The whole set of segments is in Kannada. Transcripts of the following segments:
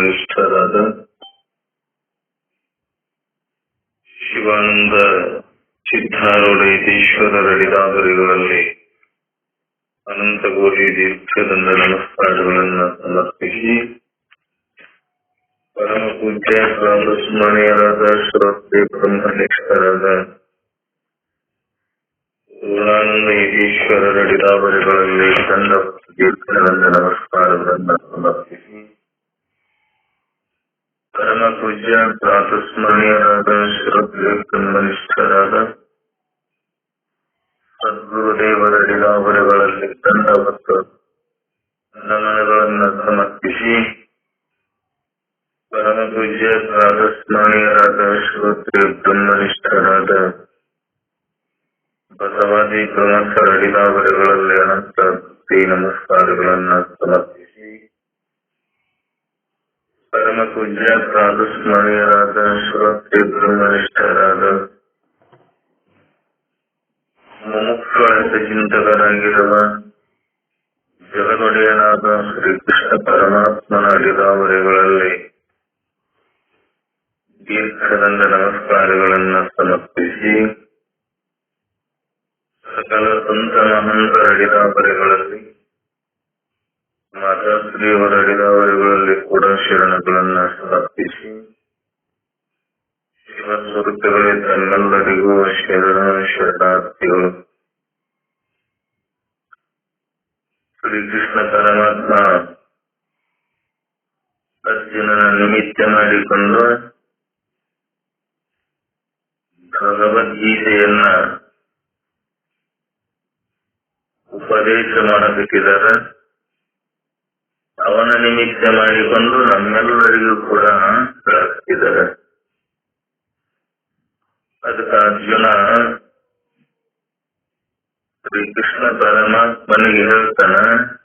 ಬ್ರಹ್ಮನಿಷ್ಠರಾದ ಶಿವಾನಂದ ಸಿದ್ಧಾರೂಢ ಯತೀಶ್ವರರಡಿದಾದರಿಗಳಲ್ಲಿ ಅನಂತಗೋಟಿ ದೀರ್ಘದಂಡ ನಮಸ್ಕಾರಗಳನ್ನು ಸಮರ್ಪಿಸಿ, ಪರಮ ಪೂಜ್ಯ ಸ್ಮರಣೀಯರಾದ ಶ್ರೋತ್ರಿ ಬ್ರಹ್ಮನಿಷ್ಠರಾದ ಪೂರ್ಣಾನಂದ ಯತೀಶ್ವರರಡಿದಾವರಿಗಳಲ್ಲಿ ದಂಡ ದೀರ್ಘದಂಡ ನಮಸ್ಕಾರಗಳನ್ನು ಸಮರ್ಪಿಸಿ, ಪರಮ ಪೂಜ್ಯ ಪ್ರಾತಸ್ಮರಣೀಯರಾದ ಶ್ರೋತ್ರಿ ಬ್ರಹ್ಮನಿಷ್ಠರಾದ ಸದ್ಗುರುದೇವರಡಿದಾವರಿಗಳಲ್ಲಿ ದಂಡ ಮತ್ತು ವಂದನೆಗಳನ್ನು ಸಮರ್ಪಿಸಿ, ಪರಮ ಪೂಜ್ಯ ಪ್ರಾತಸ್ಮರಣೀಯರಾದ ಶ್ರೋತ್ರಿ ಬ್ರಹ್ಮನಿಷ್ಠರಾದ ಬಸವಾದಿ ಪ್ರಮುಖರಡಿದಾವರಿಗಳಲ್ಲಿ ಅನಂತ ಭಕ್ತಿ ನಮಸ್ಕಾರಗಳನ್ನು ಸಮರ್ಪಿಸಿ, ಪರಮ ಪೂಜ್ಯ ಪ್ರಾತಸ್ಮರಣೀಯರಾದ ಶ್ರೋತ್ರಿ ಬ್ರಹ್ಮನಿಷ್ಠರಾದ ಮುಮುಕ್ಷ ಚಿಂತಕರಾಗಿರುವ ಜಗದೊಡೆಯನಾದ ಶ್ರೀಕೃಷ್ಣ ಪರಮಾತ್ಮನ ಅಡಿದಾವರಿಗಳಲ್ಲಿ ದೀರ್ಘದಂಡ ನಮಸ್ಕಾರಗಳನ್ನು ಸಮರ್ಪಿಸಿ, ಸಕಲ ಸಂತ ಮಹಂತರ ಅಡಿದಾವರಿಗಳಲ್ಲಿ ಮಾತಾಶ್ರೀಯವರ ಅಡಿದಾವರಿಗಳಲ್ಲಿ ಕೂಡ ಶರಣಗಳನ್ನು ಸಮರ್ಪಿಸಿ, ಶಿವಸ್ವರೂಪಗಳೇ ತನ್ನೆಲ್ಲರಿಗೂ ಶರಣಾರ್ಥಿಗಳು. ಶ್ರೀಕೃಷ್ಣ ಪರಮಾತ್ಮ ಅರ್ಜುನನ ನಿಮಿತ್ತ ಮಾಡಿಕೊಂಡು ಭಗವದ್ಗೀತೆಯನ್ನ ಉಪದೇಶ ಮಾಡಬೇಕಿದ್ದಾರೆ. ಅವನ ನಿಮಿತ್ತ ಮಾಡಿಕೊಂಡು ನಮ್ಮೆಲ್ಲರಿಗೂ ಕೂಡ ಕಳಿಸ್ತಿದ್ದಾರೆ. ಅದಕ್ಕೆ ಅರ್ಜುನ ಶ್ರೀಕೃಷ್ಣ ಪರಮಾತ್ಮನಿಗೆ ಹೇಳ್ತಾನ,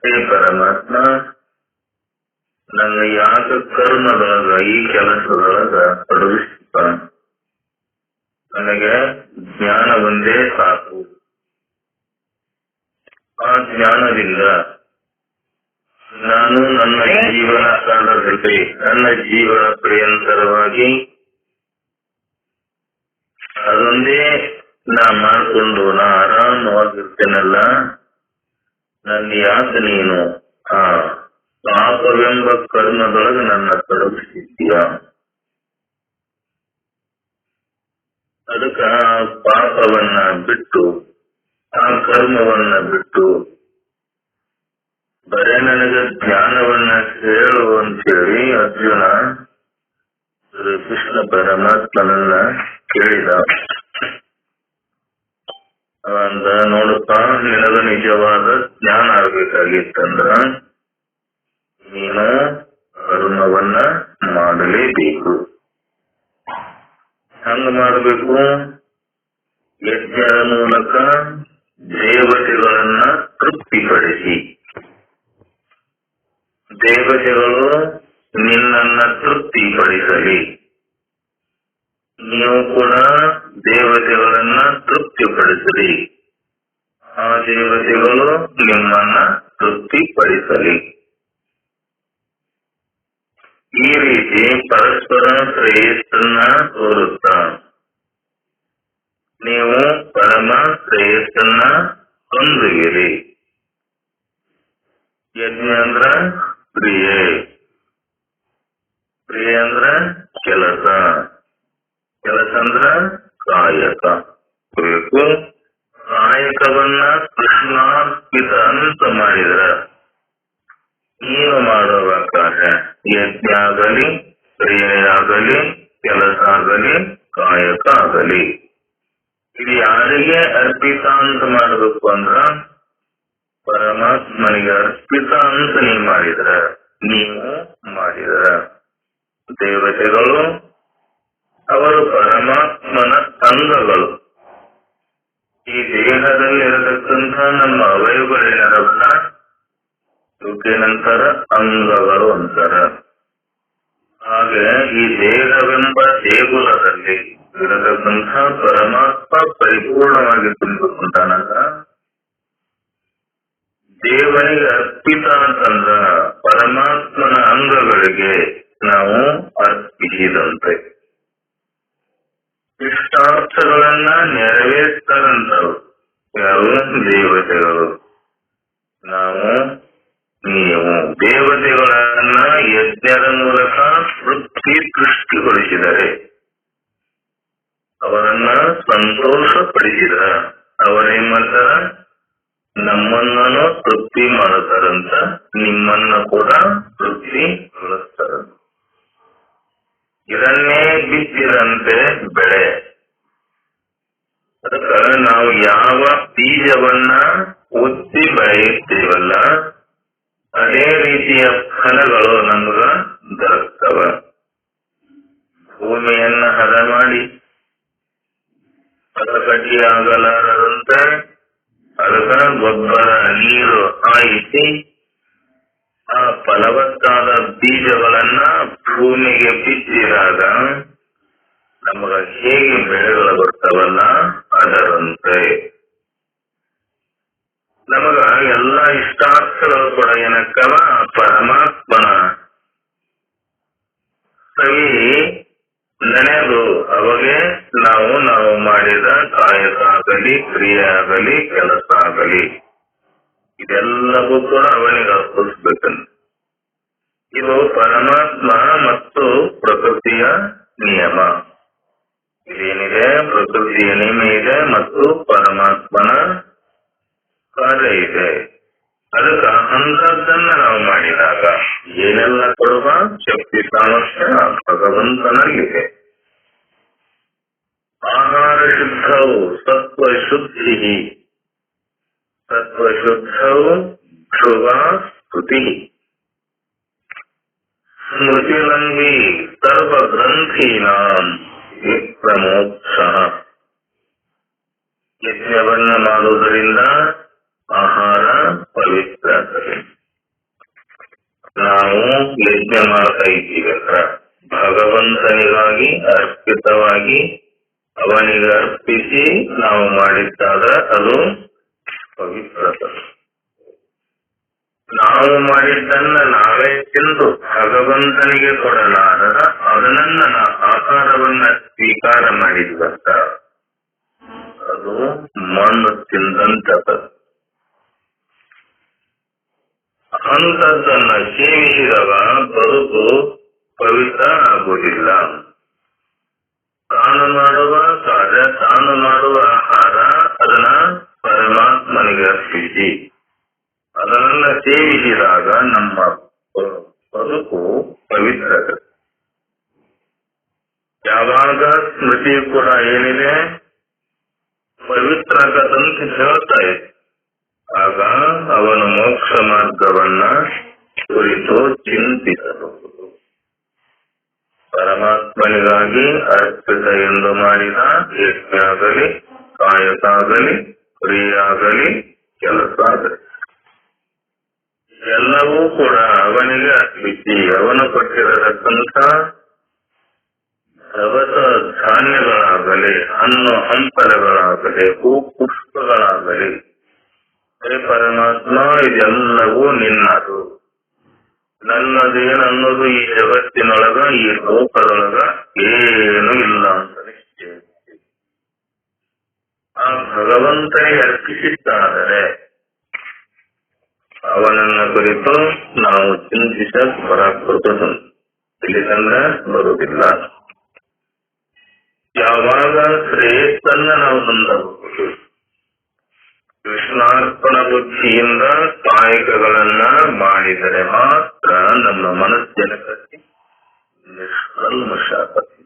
ಹೇ ಪರಮಾತ್ಮ, ನನ್ನ ಯಾಕ ಕರ್ಮದೊಳಗ ಈ ಕೆಲಸದೊಳಗ ತೊಡಗಿಸ್ತ, ನನಗೆ ಜ್ಞಾನ ಒಂದೇ ಸಾಕು. ಆ ಜ್ಞಾನದಿಂದ ನಾನು ನನ್ನ ಜೀವನ ಕಾಲದಲ್ಲಿ ನನ್ನ ಜೀವನ ಪರ್ಯಂತರವಾಗಿ ಅದೊಂದೇ ನಾ ಮಾಡಿಕೊಂಡು ನಾ ಆರಾಮವಾಗಿರ್ತೇನಲ್ಲ, ನನ್ನ ಯಾಕೆ ನೀನು ಆ ಪಾಪವೆಂಬ ಕರ್ಮದೊಳಗೆ ನನ್ನ ತೊಡಗಿಸಿದ್ದೀಯ? ಅದಕ್ಕ ಆ ಪಾಪವನ್ನ ಬಿಟ್ಟು ಆ ಕರ್ಮವನ್ನ ಬಿಟ್ಟು ಬರೇ ನನಗೆ ಜ್ಞಾನವನ್ನ ಹೇಳು ಅಂತೇಳಿ ಅರ್ಜುನ ಕೃಷ್ಣ ಪರಮಾತ್ಮನನ್ನ ಕೇಳಿದ. ಅಂದ, ನೋಡಪ್ಪ, ನಿನಗ ನಿಜವಾದ ಜ್ಞಾನ ಆಗ್ಬೇಕಾಗಿತ್ತಂದ್ರ ನೀನು ಕರ್ಮವನ್ನ ಮಾಡಲೇಬೇಕು. ಹಂಗ ಮಾಡಬೇಕು. ಯಜ್ಞದ ಮೂಲಕ ದೇವತೆಗಳನ್ನ ತೃಪ್ತಿಪಡಿಸಿ, ದೇವತೆಗಳು ನಿನ್ನನ್ನ ತೃಪ್ತಿಪಡಿಸಲಿ, ನೀವು ಕೂಡ ದೇವತೆಗಳನ್ನ ತೃಪ್ತಿಪಡಿಸಲಿ, ಆ ದೇವತೆಗಳು ನಿಮ್ಮನ್ನ ತೃಪ್ತಿಪಡಿಸಲಿ. ಈ ರೀತಿ ಪರಸ್ಪರ ಶ್ರೇಯಸ್ಸನ್ನ ತೋರುತ್ತ ನೀವು ಪರಮ ಶ್ರೇಯಸ್ಸನ್ನ ಹೊಂದುವಿರಿ. ಯಜ್ಞ ಅಂದ್ರ ಕ್ರಿಯೆ, ಕ್ರಿಯೆ ಅಂದ್ರ ಕೆಲಸ, ಕೆಲಸ ಅಂದ್ರ ಕಾಯಕ. ಕಾಯಕವನ್ನ ಕೃಷ್ಣಾರ್ಪಿತ ಅಂತ ಮಾಡಿದ್ರ ನೀವು ಮಾಡುವಾಗ ಯಜ್ಞ ಆಗಲಿ, ಕ್ರಿಯೆ ಆಗಲಿ, ಕೆಲಸ ಆಗಲಿ, ಕಾಯಕ ಆಗಲಿ, ಇದು ಯಾರಿಗೆ ಅರ್ಪಿತ ಅಂತ ಮಾಡಬೇಕು ಅಂದ್ರ ಪರಮಾತ್ಮನಿಗೆ ಅರ್ಪಿತ ಅಂತ ನೀವು ಮಾಡಿದ್ರ ದೇವತೆಗಳು ಅವರು ಪರಮಾತ್ಮನ ಅಂಗಗಳು. ಈ ದೇಹದಲ್ಲಿರತಕ್ಕಂಥ ನಮ್ಮ ಅವಯವಗಳೇನರವನ್ನ ಇವಕ್ಕೇನಂತಾರ? ಅಂಗಗಳು ಅಂತಾರ. ಹಾಗೆ ಈ ದೇಹವೆಂಬ ದೇಗುಲದಲ್ಲಿ ಇರತಕ್ಕಂಥ ಪರಮಾತ್ಮ ಪರಿಪೂರ್ಣವಾಗಿ ತುಂಬಿಕೊಂಡಾನಂದ ದೇವನಿಗೆ ಅರ್ಪಿತ ಅಂತಂದ್ರ ಪರಮಾತ್ಮನ ಅಂಗಗಳಿಗೆ ನಾವು ಅರ್ಪಿಸಿದಂತೆ. ಇಷ್ಟಾರ್ಥಗಳನ್ನ ನೆರವೇರ್ತಾರಂತವ್ರು ಯಾರು? ದೇವತೆಗಳು. ನೀವು ದೇವತೆಗಳನ್ನ ಯಜ್ಞದ ಮೂಲಕ ತೃಪ್ತಿಗೊಳಿಸಿದರೆ, ಅವರನ್ನ ಸಂತೋಷಪಡಿಸಿದ, ಅವರೇನ್ ಮಾಡ್ತಾರ? ನಮ್ಮನ್ನು ತೃಪ್ತಿ ಮಾಡುತ್ತಾರಂತ, ನಿಮ್ಮನ್ನ ಕೂಡ ತೃಪ್ತಿಗೊಳಿಸ್ತಾರಂತ. ಇದನ್ನೇ ಬಿತ್ತಿದಂತೆ ಬೆಳೆ. ಅದಕ್ಕೆ ನಾವು ಯಾವ ಬೀಜವನ್ನ ಉತ್ತಿ ಬೆಳೆಯುತ್ತೇವಲ್ಲ, ಅದೇ ರೀತಿಯ ಫಲಗಳು ನಮಗ ದೊರಕ್ತವ. ಭೂಮಿಯನ್ನ ಹದ ಮಾಡಿ ಕಟಕಟಿ ಆಗಲಾರದಂತೆ ಅದಕ್ಕ ಗೊಬ್ಬರ ನೀರು ಹಾಯಿಸಿ ಆ ಫಲವತ್ತಾದ ಬೀಜಗಳನ್ನ ಭೂಮಿಗೆ ಬಿತ್ತಿದಾಗ ನಮಗ ಹೇಗೆ ಬೆಳೆಗಳು ಬರ್ತಾವಲ್ಲ, ಅದರಂತೆ ನಮಗ ಎಲ್ಲ ಇಷ್ಟಾರ್ಥಗಳು ಕೂಡ ಏನಕ್ಕವ? ಪರಮಾತ್ಮನ ಸವಿ ನೆನೆದು ಅವಾಗೆ ನಾವು ಮಾಡಿದ ಕಾಯಕ ಆಗಲಿ, ಕ್ರಿಯೆ ಆಗಲಿ, ಕೆಲಸ ಆಗಲಿ, ಇದೆಲ್ಲವೂ ಕೂಡ ಅವನಿಗೆ ಅರ್ಪಿಸ್ಬೇಕಂತ. ಇದು ಪರಮಾತ್ಮ ಮತ್ತು ಪ್ರಕೃತಿಯ ನಿಯಮ. ಇದೇನಿದೆ? ಪ್ರಕೃತಿಯ ನಿಯಮ ಇದೆ ಮತ್ತು ಪರಮಾತ್ಮನ ಕಾರ್ಯ ಇದೆ. ಅದಕ್ಕ ಅಂತದ್ದನ್ನ ನಾವು ಮಾಡಿದಾಗ ಏನೆಲ್ಲ ಕೊಡುವ ಶಕ್ತಿ ಸಾಮರ್ಥ್ಯ ಭಗವಂತನಲ್ಲಿದೆ. ಆಹಾರ ಶುದ್ಧವು ಸತ್ವ ಶುದ್ಧಿ, ಸತ್ವಶುದ್ಧವು ಧ್ರುವ ಸ್ತುತಿ, ಸ್ಮೃತಿಲಂಬಿ ಸರ್ವಗ್ರಂಥೀನಾಂ ವಿಪ್ರಮೋಕ್ಷ. ಯಜ್ಞವನ್ನ ಮಾಡುವುದರಿಂದ ಆಹಾರ ಪವಿತ್ರ ಆಗ್ತದೆ. ನಾವು ಯಜ್ಞ ಮಾಡ್ತಾ ಇದ್ದೀವಲ್ಲ, ಭಗವಂತನಿಗಾಗಿ ಅರ್ಪಿತವಾಗಿ ಅವನಿಗೆ ಅರ್ಪಿಸಿ ನಾವು ಮಾಡಿದ್ದಾಗ ಅದು ಪವಿತ್ರ. ನಾವು ಮಾಡಿದ್ದನ್ನ ನಾವೇ ತಿಂದು ಭಗವಂತನಿಗೆ ಕೊಡಲಾರದ ಅದನ್ನ ಆಹಾರವನ್ನ ಸ್ವೀಕಾರ ಮಾಡಿದ್ವಂತ ಅದು ಮಣ್ಣು ತಿಂದಂತದ್ದು. ಅಂಥದ್ದನ್ನ ಸೇವಿಸಿದಾಗ ಬದುಕು ಪವಿತ್ರ ಆಗುವುದಿಲ್ಲ. ತಾನು ಮಾಡುವ ಕಾರ್ಯ, ತಾನು ಮಾಡುವ ಆಹಾರ ಅದನ್ನ ಪರಮಾತ್ಮನಿಗೆ ಅರ್ಪಿಸಿ ಅದನ್ನ ಸೇವಿಸಿದಾಗ ನಮ್ಮ ಬದುಕು ಪವಿತ್ರ. ಯಾವಾಗ ಸ್ಮೃತಿ ಕೂಡ ಏನಿದೆ ಪವಿತ್ರ ಆಗದಂತ ಹೇಳ್ತಾ ಇದೆ, ಆಗ ಅವನು ಮೋಕ್ಷ ಮಾರ್ಗವನ್ನ ಕುರಿತು ಚಿಂತಿಸಬಹುದು. ಪರಮಾತ್ಮನಿಗಾಗಿ ಅರ್ಪಿತ ಎಂದು ಮಾಡಿದ ಯಜ್ಞ ಆಗಲಿ, ಕಾಯಕ ಆಗಲಿ, ಕ್ರಿಯೆ ಆಗಲಿ, ಕೆಲಸ ಆಗಲಿ, ಎಲ್ಲವೂ ಕೂಡ ಅವನಿಗೆ ಅರ್ಪಿಸಿ ಅವನು ಕೊಟ್ಟಿರತಕ್ಕಂಥ ದವಸ ಧಾನ್ಯಗಳಾಗಲಿ, ಹಣ್ಣು ಹಂಪಲಗಳಾಗಲಿ, ಹೂ ಪುಷ್ಪಗಳಾಗಲಿ, ಪರಮಾತ್ಮ ಇದೆಲ್ಲವೂ ನಿನ್ನದು, ನನ್ನದೇನನ್ನೋದು ಈ ಜಗತ್ತಿನೊಳಗ ಈ ಲೋಕದೊಳಗ ಏನು ಇಲ್ಲ ಅಂತ ನಿಶ್ಚಯ. ಆ ಭಗವಂತನಿಗೆ ಅರ್ಪಿಸಿದ್ದಾದರೆ ಅವನನ್ನ ಕುರಿತು ನಾವು ಚಿಂತಿಸಕ್ ಬರಬಹುದು, ಇಲ್ಲಿಂದ ಬರುವುದಿಲ್ಲ. ಯಾವಾಗ ಶ್ರೇಷ್ಠನ್ನ ನಾವು ಹೊಂದಬಹುದು, ಕೃಷ್ಣಾರ್ಪಣ ಬುದ್ಧಿಯಿಂದ ಕಾಯಕಗಳನ್ನ ಮಾಡಿದರೆ ಮಾತ್ರ ನಮ್ಮ ಮನಸ್ಸಿನ ಕಟ್ಟಿ ನಿಷ್ಕಲ್ಮಶಾಗತಿ.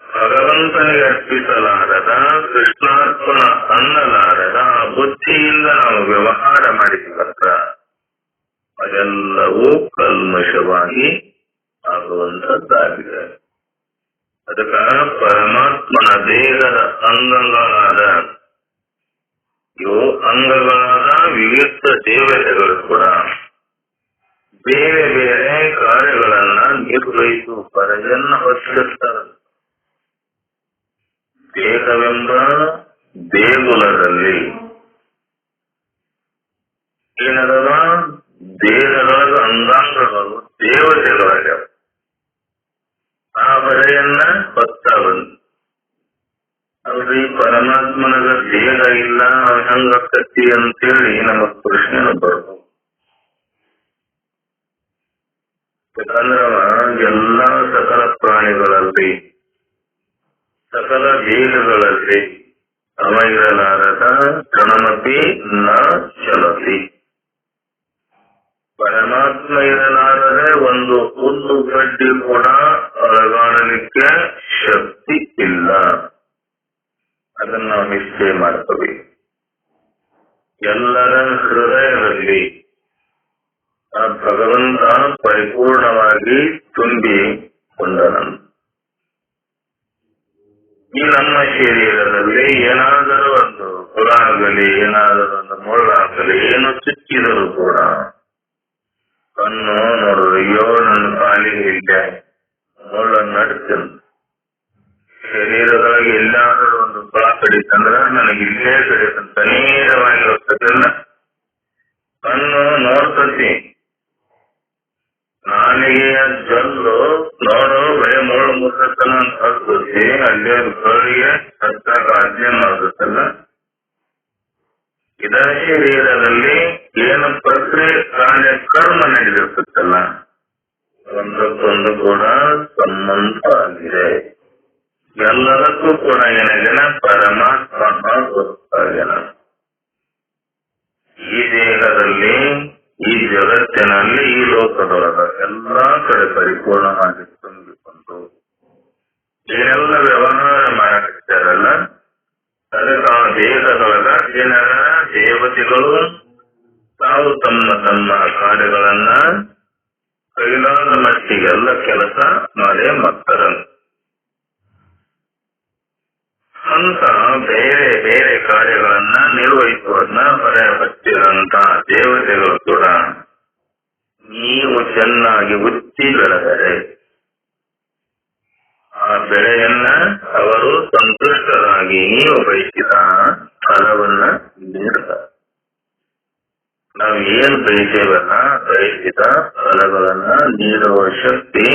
ಭಗವಂತನಿಗೆ ಅರ್ಪಿಸಲಾರದ, ಕೃಷ್ಣಾರ್ಪಣ ಅನ್ನಲಾರದ ಬುದ್ಧಿಯಿಂದ ನಾವು ವ್ಯವಹಾರ ಮಾಡಿದಂತ ಅದೆಲ್ಲವೂ ಕಲ್ಮಶವಾಗಿ ಆಗುವಂತದ್ದಾಗಿದೆ. ಅದಕ್ಕ ಪರಮಾತ್ಮನ ದೇಹದ ಅಂಗಗಳಾದ ಇವು ಅಂಗಗಳಾದ ವಿವಿಧ ದೇವತೆಗಳು ಕೂಡ ಬೇರೆ ಬೇರೆ ಕಾರ್ಯಗಳನ್ನ ನಿರ್ವಹಿಸುವ ಪರಜನ್ನ ಹೊತ್ತಿರ್ತಾರೆ. ದೇಹವೆಂಬ ದೇಗುಲದಲ್ಲಿ ಏನದವ? ದೇಹದೊಳಗ ಅಂಗಾಂಗಗಳು ಹೊರೆಯನ್ನ ಹೊತ್ತಾ ಬಂದು ಅಲ್ರಿ ಪರಮಾತ್ಮನಗ ದೇಹ ಇಲ್ಲ ಹಂಗಕ್ಕತ್ತಿ ಅಂತೇಳಿ ನಮ್ಮ ಪ್ರಶ್ನೆ ಬರ್ಬೋದು. ಯಾಕಂದ್ರವ ಎಲ್ಲಾ ಸಕಲ ಪ್ರಾಣಿಗಳಲ್ಲಿ ಸಕಲ ದೇಹಗಳಲ್ಲಿ ಅವ ಇರಲಾರದ ಕಣಮತಿ ನ ಚಲತಿ. ಪರಮಾತ್ಮ ಇರಲಾರದೆ ಒಂದು ಹುಲ್ಲು ಗಡ್ಡಿ ಕೂಡ ಅಳಗಾಡಲಿಕ್ಕೆ ಶಕ್ತಿ ಇಲ್ಲ. ಅದನ್ನು ನಾವು ನಿಶ್ಚಯ ಮಾಡ್ಕೋಬೇಕು. ಎಲ್ಲರ ಹೃದಯದಲ್ಲಿ ಆ ಭಗವಂತ ಪರಿಪೂರ್ಣವಾಗಿ ತುಂಬಿಕೊಂಡನಂತ. ಈ ನಮ್ಮ ಶರೀರದಲ್ಲಿ ಏನಾದರೂ ಒಂದು ಹುಳ ಆಗಲಿ ಏನಾದರೂ ಒಂದು ಮುಳ್ಳಾಗಲಿ ಏನು ಚುಚ್ಚಿದರೂ ಕೂಡ ಕಣ್ಣು ನೋಡು, ಅಯ್ಯೋ ನನ್ನ ಕಾಲಿಗೆ ಇದ್ದೆ ಮುಳ್ಳನ್ನು ನಡ್ತೀನಿ. ಶರೀರದೊಳಗೆ ಎಲ್ಲಾದರೂ ಒಂದು ಹುಳ ಕಡಿತಂದ್ರ ನನಗೆ ಇಲ್ಲೇ ಕಡಿತಂತ ನೇರವಾಗಿರುತ್ತದಲ್ಲ. ಕಣ್ಣು ನೋಡ್ತತಿ, ನಾಲಿಗೆಯ ಜಲ್ಲು ನೋಡೋ ಬರೀ ಮುಳ್ಳು ಮುಟ್ಟತನ ಅಂತ ಹಾಕ್ತತಿ, ಅಲ್ಲಿ ಒಂದು ಕಳಿಗೆ ಹತ್ತಾಗ ಅಧ್ಯಯನ ಆಗುತ್ತಲ್ಲ. ಇದ ಶರೀರದಲ್ಲಿ ಏನು ಪ್ರಕ್ರಿಯೆ ಕಾರ್ಯಕ್ರಮ ನಡೆದಿರ್ತಲ್ಲ ಒಂದಕ್ಕೊಂದು ಕೂಡ ಸಂಬಂಧ ಆಗಿದೆ. ಎಲ್ಲದಕ್ಕೂ ಕೂಡ ಏನಾಗ್ಯಾನ ಪರಮಾತ್ಮ ಗೊತ್ತಾಗ್ಯಾನ. ಈ ದೇಹದಲ್ಲಿ ಈ ಜಗತ್ತಿನಲ್ಲಿ ಈ ಲೋಕದೊಳಗ ಎಲ್ಲಾ ಕಡೆ ಪರಿಪೂರ್ಣವಾಗಿ ತುಂಬಿಕೊಂಡು ಏನೆಲ್ಲ ವ್ಯವಹಾರ ಮಾಡಾಕ್ತಾರಲ್ಲ ಅದಕ್ಕೆ ಆ ದೇಹದೊಳಗ ಜನರ ದೇವತೆಗಳು ತಾವು ತಮ್ಮ ತಮ್ಮ ಕಾರ್ಯಗಳನ್ನ ಕೈಲಾದ ಮಟ್ಟಿಗೆಲ್ಲ ಕೆಲಸ ಮಾಡೇ ಮಾಡ್ತಾರ. ಅಂತ ಬೇರೆ ಬೇರೆ ಕಾರ್ಯಗಳನ್ನ ನಿರ್ವಹಿಸುವುದನ್ನ ಹೊರೆ ಹಚ್ಚಿರಂತ ದೇವತೆಗಳು ಕೂಡ ನೀವು ಚೆನ್ನಾಗಿ ಉತ್ತಿ ಬೆಳೆದರೆ ಆ ಬೆಳೆಯನ್ನ ಅವರು ಸಂತುಷ್ಟರಾಗಿ ನೀವು ಬಯಸಿದ ಫಲವನ್ನ ನೀಡುತ್ತಾರೆ. ನಾವು ಏನು ಬಯಸೇವಲ್ಲ ಬಯಸಿದ ಫಲಗಳನ್ನ ನೀಡುವ ಶಕ್ತಿ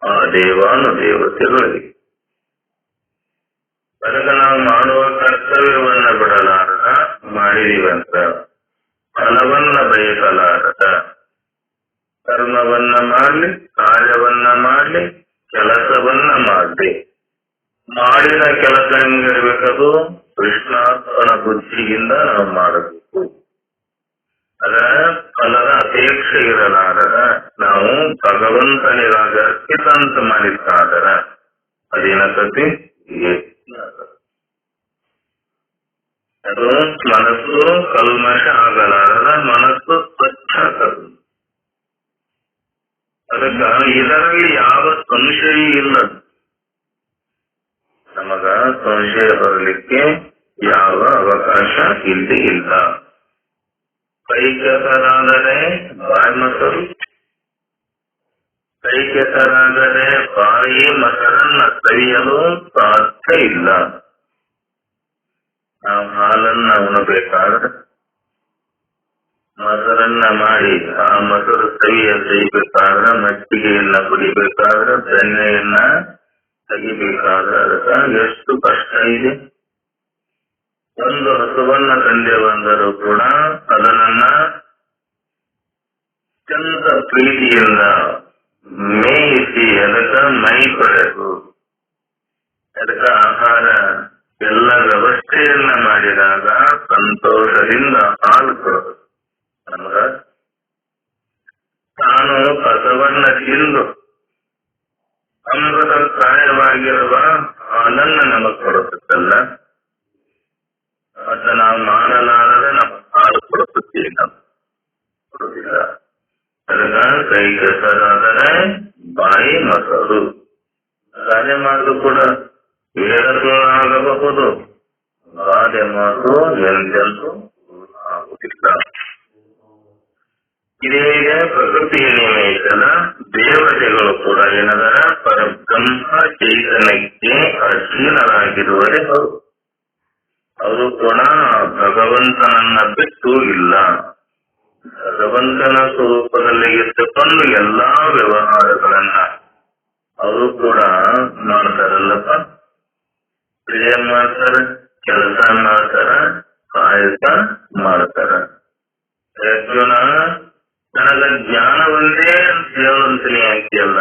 ಆ ದೇವಾನುದೇವತೆಗಳಿಗೆ. ಅದಕ್ಕೆ ನಾವು ಮಾಡುವ ಕರ್ತವ್ಯವನ್ನ ಬಿಡಲಾರದ ಮಾಡಿದೀವಂತ ಫಲವನ್ನ ಬಯಸಲಾರದ ಕರ್ಮವನ್ನ ಮಾಡಲಿ ಕಾರ್ಯವನ್ನ ಮಾಡಲಿ ಕೆಲಸವನ್ನ ಮಾಡಲಿ. ಮಾಡಿದ ಕೆಲಸ ಹೆಂಗಿರ್ಬೇಕದು ಕೃಷ್ಣಾರ್ಪಣ ಬುದ್ಧಿಯಿಂದ ನಾವು ಮಾಡಬೇಕು. ಅದರ ಫಲದ ಅಪೇಕ್ಷೆ ಇರಲಾರದ ನಾವು ಭಗವಂತನಿಗಾಗಿ ಅರ್ಪಿತ ಅಂತ ಮಾಡಿದ್ದಾದರ ಅದೇನಕತಿ ಅದು ಮನಸ್ಸು ಕಲ್ಮಶ ಆಗಲಾರದ ಮನಸ್ಸು ಸ್ವಚ್ಛ ಆಗದು. ಅದಕ್ಕ ಇದರಲ್ಲಿ ಯಾವ ಸಂಶಯ ಇಲ್ಲ. ನಮಗ ಸಂಶಯ ಬರಲಿಕ್ಕೆ ಯಾವ ಅವಕಾಶ ಇಲ್ಲಿ ಇಲ್ಲ. ಕೈ ಕೆಸರಾದರೆ ಬಾಯಿ ಮೊಸರು, ಕೈ ಕೆಸರಾದರೆ ಬಾಯಿ ಮೊಸರನ್ನ ಸವಿಯಲು ಸಾಧ್ಯ ಇಲ್ಲ. ನಾವು ಹಾಲನ್ನ ಉಣಬೇಕಾದ್ರೆ ಮೊಸರನ್ನ ಮಾಡಿ ಆ ಮೊಸರು ತೆಗಿಬೇಕಾದ್ರೆ ಮಜ್ಜಿಗೆಯನ್ನ ಕುಡಿಬೇಕಾದ್ರೆ ಬೆಣ್ಣೆಯನ್ನ ತೆಗಿಬೇಕಾದ್ರೆ ಅದಕ್ಕೆ ಎಷ್ಟು ಕಷ್ಟ ಇದೆ. ಒಂದು ಹಸುವನ್ನ ತಂದೆ ಬಂದರೂ ಕೂಡ ಅದನ್ನ ಅತ್ಯಂತ ಪ್ರೀತಿಯಿಂದ ಮೇಯಿಸಿ ಅದಕ್ಕೆ ಮೈ ಕೊಡಬೇಕು. ಅದಕ್ಕೆ ಆಹಾರ ಎಲ್ಲ ವ್ಯವಸ್ಥೆಯನ್ನ ಮಾಡಿದಾಗ ಸಂತೋಷದಿಂದ ಹಾಲು ಕೊಡಬೇಕು. ನಮಗ ತಾನು ಕಸವನ್ನ ತಿಂದು ಅಮೃತ ಪ್ರಾಯವಾಗಿರುವ ಹಾಲನ್ನ ನಮಗ್ ಕೊಡುತ್ತಲ್ಲ, ಅದ ನಾವು ಮಾಡಲಾರದೆ ನಮ್ಮ ಹಾಲು ಕೊಡುತ್ತೀವಿ, ನಾವು ಕೊಡುವುದಿಲ್ಲ. ಅದನ್ನ ಕೈ ಕೆಸರಾದರೆ ಬಾಯಿ ಮೊಸರು. ಗಾದೆ ಮಾತು ಕೂಡ ವೇದಗಳು ಆಗಬಹುದು, ಗಾದೆ ಮಾತು ಎಂದೆಂದು ಆಗುತ್ತಿಲ್ಲ. ಇದೇ ಪ್ರಕೃತಿಯ ನಿಯಮ ಇದೆಲ್ಲ. ದೇವತೆಗಳು ಕೂಡ ಏನದರ ಪರಬ್ರಹ್ಮ ಚೈತನ್ಯಕ್ಕೆ ಅಧೀನರಾಗಿರುವರೇ ಹೌದು. ಅವರು ಕೂಡ ಭಗವಂತನನ್ನ ಬಿಟ್ಟು ಇಲ್ಲ. ಭಗವಂತನ ಸ್ವರೂಪದಲ್ಲಿ ಇಟ್ಟುಕೊಂಡು ಎಲ್ಲಾ ವ್ಯವಹಾರಗಳನ್ನ ಅವರು ಕೂಡ ಮಾಡ್ತಾರಲ್ಲಪ್ಪ, ಪ್ರೇಮ ಮಾಡ್ತಾರ, ಕೆಲಸ ಮಾಡ್ತಾರ, ಕಾಯಕ ಮಾಡ್ತಾರ. ಅರ್ಜುನ, ನನಗ ಜ್ಞಾನ ಒಂದೇ ಅಂತ ಹೇಳುವಂತೀನಿ ಅಂತೆಲ್ಲ,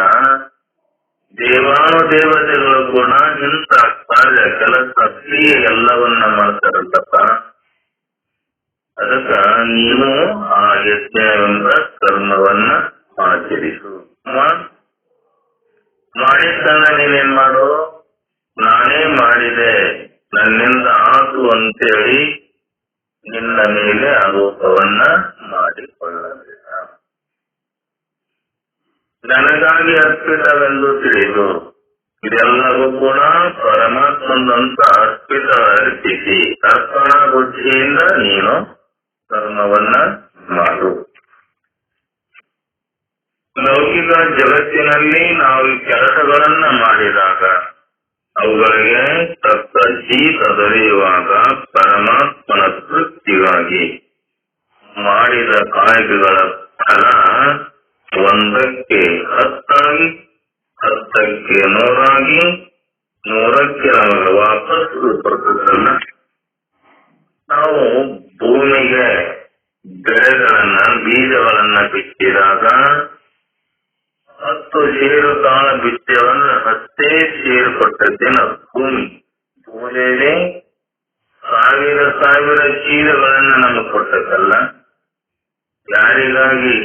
ದೇವಾನು ದೇವತೆಗಳು ಕೂಡ ಇಂಥ ಕಾರ್ಯ ಕೆಲಸ ಕ್ರಿಯೆ ಎಲ್ಲವನ್ನ ಮಾಡ್ತಾರಲ್ಲಪ್ಪ. ಅದಕ್ಕ ನೀನು ಆ ಯಜ್ಞವೆಂಬ ಕರ್ಮವನ್ನ ಆಚರಿಸು. ಮಾಡಿದ್ದನ್ನ ನೀನೇನ್ ಮಾಡು, ನಾನೇ ಮಾಡಿದೆ, ನನ್ನಿಂದ ಆತು ಅಂತೇಳಿ ನಿನ್ನ ಮೇಲೆ ಆರೋಪವನ್ನ ಮಾಡಿಕೊಳ್ಳಬೇಡ. ನನಗಾಗಿ ಅರ್ಪಿತವೆಂದು ತಿಳಿದು ಇದೆಲ್ಲವೂ ಕೂಡ ಪರಮಾತ್ಮಂದಂತ ಅರ್ಪಿತ ಅರ್ಪಿಸಿ ಅರ್ಪಣಾ ಬುದ್ಧಿಯಿಂದ ನೀನು ಕರ್ಮವನ್ನ ಮಾಡು. ಲೌಕಿಕ ಜಗತ್ತಿನಲ್ಲಿ ನಾವು ಕೆಲಸಗಳನ್ನ ಮಾಡಿದಾಗ ಅವುಗಳಿಗೆ ತಕ್ಕ ಜೀತ ದೊರೆಯುವಾಗ ಪರಮಾತ್ಮನ ತೃಪ್ತಿಗಾಗಿ ಮಾಡಿದ ಕಾಯಕಗಳ ಫಲ 1ಕ್ಕೆ 10 10ಕ್ಕೆ 100 100ಕ್ಕೆ ನಮಗೆ ವಾಪಸ್ಸು ಬರ್ತದಲ್ಲ. ನಾವು ಭೂಮಿಗೆ ಬೆಳೆಗಳನ್ನ ಬೀಜಗಳನ್ನ ಬಿತ್ತಿದಾಗ 10 ಸೇರು ಕಾಳ ಬಿತ್ತವನ್ನ 10 ಸೇರು ಕೊಟ್ಟದ್ದೇನ ಭೂಮಿ. ಭೂಮಿಯಲ್ಲಿ 1000 ಚೀಲಗಳನ್ನ ನಮಗೆ ಕೊಟ್ಟದ್ದಲ್ಲ. ಯಾರಿಗಾಗಿ?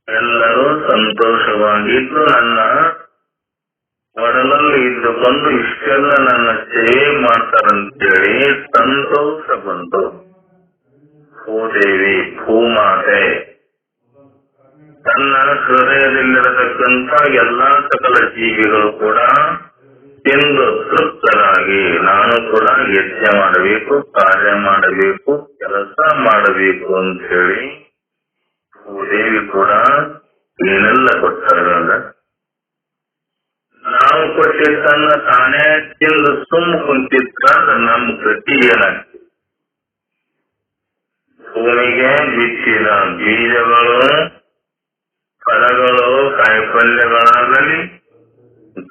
ಎಲ್ಲರೂ ಸಂತೋಷವಾಗಿದ್ದು ನನ್ನ ಒಡಲಲ್ಲಿ ಇದ್ದುಕೊಂಡು ಇಷ್ಟೆಲ್ಲ ನನ್ನ ಸೇವೆ ಮಾಡ್ತಾರಂತೇಳಿ ಸಂತೋಷ ಬಂತು. ಭೂದೇವಿ, ಭೂಮಾತೆ ತನ್ನ ಹೃದಯದಲ್ಲಿರತಕ್ಕಂಥ ಎಲ್ಲಾ ಸಕಲ ಜೀವಿಗಳು ಕೂಡ ತಿಂದು ತೃಪ್ತರಾಗಿ ನಾನು ಕೂಡ ಯಜ್ಞ ಮಾಡಬೇಕು, ಕಾರ್ಯ ಮಾಡಬೇಕು, ಕೆಲಸ ಮಾಡಬೇಕು ಅಂತ ಹೇಳಿ ಭೂದೇವಿ ಕೂಡ ಏನೆಲ್ಲ ಕೊಟ್ಟಾರಲ್ಲ. ನಾವು ಕೊಟ್ಟಿದ್ದನ್ನ ತಾನೇ ತಿಂದು ಸುಮ್ಮ ಕುಂತಿದ್ರ ನಮ್ಮ ಗತಿ ಏನಾಗ್ತದೆ? ಭೂಮಿಗೆ ಬಿತ್ತಿದ ಬೀಜಗಳು, ಫಲಗಳು, ಕಾಯಿಪಲ್ಯಗಳಾಗಲಿ,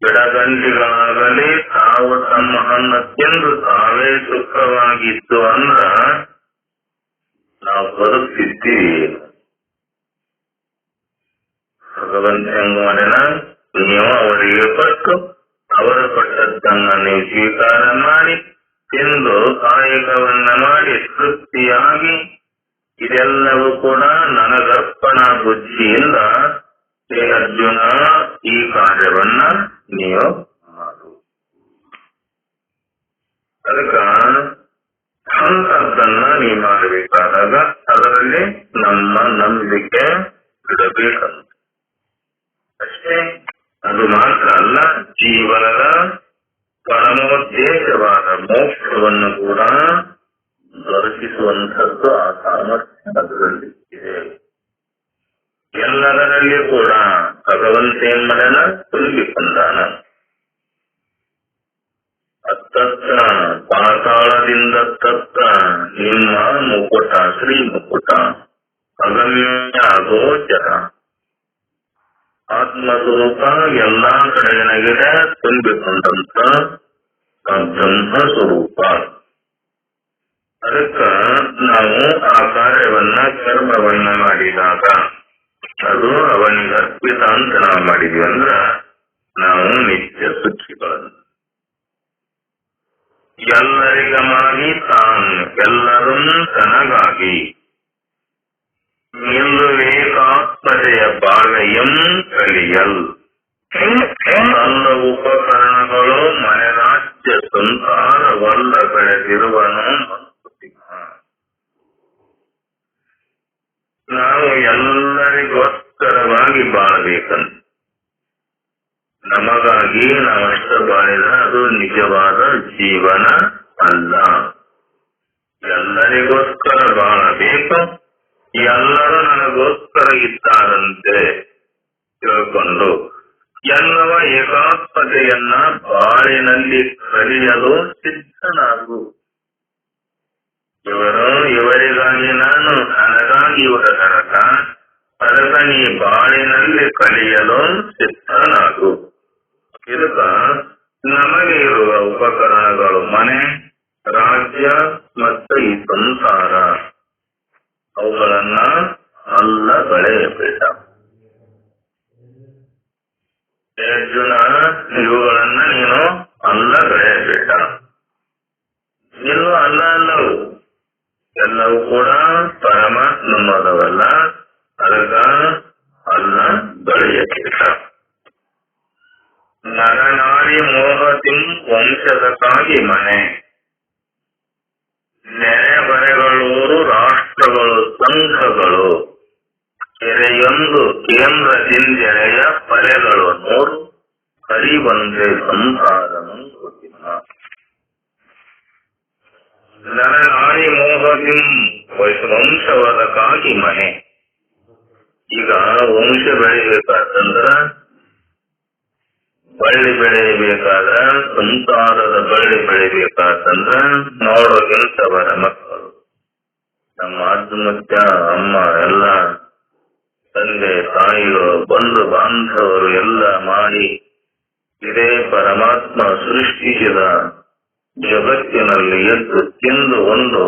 ಗಿಡಗಂಟಿಗಳಾಗಲಿ ತಾವು ತಮ್ಮ ಹಣ್ಣು ತಿಂದು ತಾವೇ ಸುಖವಾಗಿತ್ತು ಅಂದ್ರ ನಾವು ಬದುಕ್ತಿದ್ದೀವಿ. ಭಗವಂತ ಹೆಂಗ್ ಮಾಡಿನ, ನೀವು ಅವರಿಗೆ ಕೊಟ್ಟು ಅವರು ಕೊಟ್ಟದ್ದನ್ನ ನೀವು ಸ್ವೀಕಾರ ಮಾಡಿ ತಿಂದು ಕಾಯಕವನ್ನ ಮಾಡಿ ತೃಪ್ತಿಯಾಗಿ ಇದೆಲ್ಲವೂ ಕೂಡ ನನಗರ್ಪಣಾ ಬುದ್ಧಿಯಿಂದ ಹೇ ಅರ್ಜುನ ಈ ಕಾರ್ಯವನ್ನ ನೀವು ಮಾಡು. ಅದಕ್ಕ ಅಂತದ್ದನ್ನ ನೀವು ಮಾಡಬೇಕಾದಾಗ ಅದರಲ್ಲಿ ನಮ್ಮ ನಂಬಿಕೆ ಇಡಬೇಕಂತ ಅಷ್ಟೇ. ಅದು ಮಾತ್ರ ಅಲ್ಲ, ಜೀವನದ ಪರಮೋದ್ದೇಶವಾದ ಮೋಕ್ಷವನ್ನು ಕೂಡ ದೊರಕಿಸುವಂಥದ್ದು ಆ ಸಾಮರ್ಥ್ಯ ಅದರಲ್ಲಿ ಇದೆ. ಎಲ್ಲದರಲ್ಲಿ ಕೂಡ ಭಗವಂತ ಏನ್ ಮಾಡನ ತುಂಬಿಕೊಂಡಾನ. ಅತ್ತತ್ತ ಪಾತಾಳದಿಂದ ತತ್ತ ನಿಮ್ಮ ಮುಕುಟ, ಶ್ರೀ ಮುಕುಟ ಅಗಮ್ಯ ಅಗೋಚರ ಆತ್ಮಸ್ವರೂಪ ಎಲ್ಲಾ ಕಡೆಗಿನಗಿದೆ ತುಂಬಿಕೊಂಡಂತ ಬ್ರಹ್ಮ ಸ್ವರೂಪ. ಅದಕ್ಕ ನಾವು ಆ ಕಾರ್ಯವನ್ನ ಕರ್ಮವನ್ನ ಮಾಡಿದಾಗ ಅದು ಅವನಿಗೆ ಅರ್ಪಿತ ಅಂತ ನಾವು ಮಾಡಿದ್ವಿ ಅಂದ್ರ ನಾವು ನಿತ್ಯ ಸುಖಿಗಳನ್ನು. ಎಲ್ಲರಿಗಮಾಗಿ ತಾನ್ ಎಲ್ಲರೂ ತನಗಾಗಿ ನಿಲ್ಲುವೇಕಾತ್ಮತೆಯ ಬಾಳೆಯಂ ಕಲಿಯಲ್ ತನ್ನ ಉಪಕರಣಗಳು ಮನೆರಾಜ್ಯ ಸಂಸಾರವಲ್ಲ ಬೆಳೆದಿರುವನು ಮಂಕುತಿಮ್ಮ. ನಾವು ಎಲ್ಲರಿಗೋಸ್ಕರವಾಗಿ ಬಾಳಬೇಕಂತ, ನಮಗಾಗಿ ನಾವಷ್ಟ ಬಾಳಿದ ಅದು ನಿಜವಾದ ಜೀವನ ಅಲ್ಲ. ಎಲ್ಲರಿಗೋಸ್ಕರ ಬಾಳಬೇಕು, ಎಲ್ಲರೂ ನನಗೋಸ್ಕರ ಇದ್ದಾರಂತೆ ತಿಳ್ಕೊಂಡು ಎಲ್ಲವ ಏಕಾತ್ಮತೆಯನ್ನ ಬಾಳಿನಲ್ಲಿ ಕಲಿಯಲು ಸಿದ್ಧನಾಗು. ಇವರಿಗಾಗಿ ನಾನು, ನನಗಾಗಿ ಇವರ ನರಕ, ಅದಕ್ಕ ನೀ ಬಾಳಿನಲ್ಲಿ ಕಲಿಯಲು ಸಿದ್ಧನಾಗು. ಇದಕ್ಕ ನಮಗೆ ಇರುವ ಉಪಕರಣಗಳು ಮನೆ, ರಾಜ್ಯ ಮತ್ತು ಈ ಸಂಸಾರ, ಅವುಗಳನ್ನ ಅಲ್ಲ ಬೆಳೆಯಬೇಡ. ಅರ್ಜುನ, ಇವುಗಳನ್ನ ನೀನು ಅಲ್ಲ ಬೆಳೆಯಬೇಡ. ಇನ್ನು ಅಲ್ಲವು ಎಲ್ಲವೂ ಕೂಡ ಪರಮಾತ್ಮನವಲ್ಲ. ಅದಕ್ಕ ಅಲ್ಲ ಬೆಳೆಯಬೇಡ. ನರನಾಡಿ ಮೋಹತಿಂ ವಂಶದಕ್ಕಾಗಿ ಮನೆ, ನೆರೆ ಬರೆಗಳೂರು ರಾಷ್ಟ್ರಗಳು ಸಂಘಗಳು, ಕೆರೆಯೊಂದು ಕೇಂದ್ರದಿಂದೆಳೆಯ ಪಲೆಗಳು 100, ಹರಿವಂತೆ ಸಂಸಾರ ಮಂಕುತಿಮ್ಮ. ನರನಾಡಿ ಮೋಹತಿಂ ವಂಶವದಕ್ಕಾಗಿ ಮನೆ. ಈಗ ವಂಶ ಬೆಳಿಬೇಕಾದಂದ್ರ, ಬಳ್ಳಿ ಬೆಳೆಯಬೇಕಾದ, ಸಂಸಾರದ ಬಳ್ಳಿ ಬೆಳಿಬೇಕಾದಂದ್ರ ನೋಡೋಗಿಂತವರ ಮಕ್ಕಳು, ನಮ್ಮ ಅಜ್ಜ ಅಮ್ಮ ಎಲ್ಲ ತಂದೆ ತಾಯಿಗಳು ಬಂಧು ಬಾಂಧವರು ಎಲ್ಲ ಮಾಡಿ ಇದೇ ಪರಮಾತ್ಮ ಸೃಷ್ಟಿಸಿದ ಜಗತ್ತಿನಲ್ಲಿ ಎದ್ದು ತಿಂದು ಒಂದು